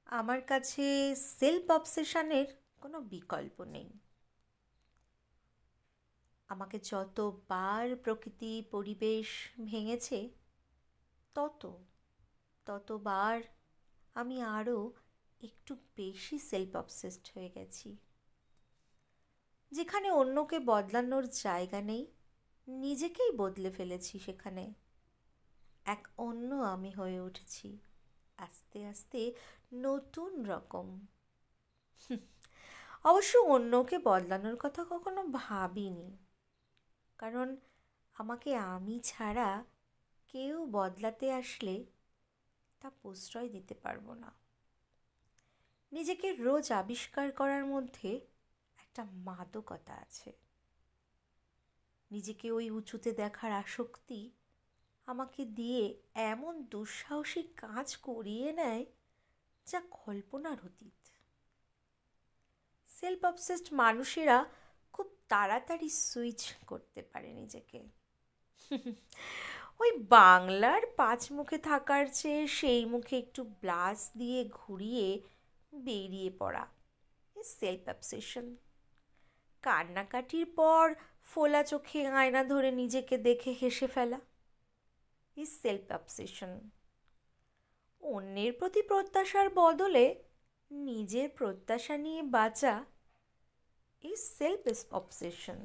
আমার কাছে সেলফ অবসেশনের কোনো বিকল্প নেই। আমাকে যতবার প্রকৃতি পরিবেশ ভেঙেছে তত ততবার আমি আরও একটু বেশি সেলফ অবসেসড হয়ে গেছি। যেখানে অন্যকে বদলানোর জায়গা নেই, নিজেকেই বদলে ফেলেছি। সেখানে এক অন্য আমি হয়ে উঠেছি, আস্তে আস্তে নতুন রকম। অবশ্য অন্যকে বদলানোর কথা কখনো ভাবিনি, কারণ আমাকে আমি ছাড়া কেউ বদলাতে আসলে তা প্রশ্রয় দিতে পারবো না। নিজেকে রোজ আবিষ্কার করার মধ্যে একটা মাদকতা আছে। নিজেকে ওই উঁচুতে দেখার আসক্তি আমাকে দিয়ে এমন দুঃসাহসিক কাজ করিয়ে নেয় যা কল্পনার অতীত। সেলফ অবসেসড মানুষেরা খুব তাড়াতাড়ি সুইচ করতে পারে নিজেকে। ওই বাংলার 5 মুখে থাকার চেয়ে সেই মুখে একটু ব্লাশ দিয়ে ঘুরিয়ে বেরিয়ে পড়া, সেলফ অবসেশন। কান্নাকাটির পর ফোলা চোখে আয়না ধরে নিজেকে দেখে হেসে ফেলা, সেলফ অবসেশন। অন্যের প্রতি প্রত্যাশার বদলে নিজের প্রত্যাশা নিয়ে বাঁচা, সেলফ অবসেশন।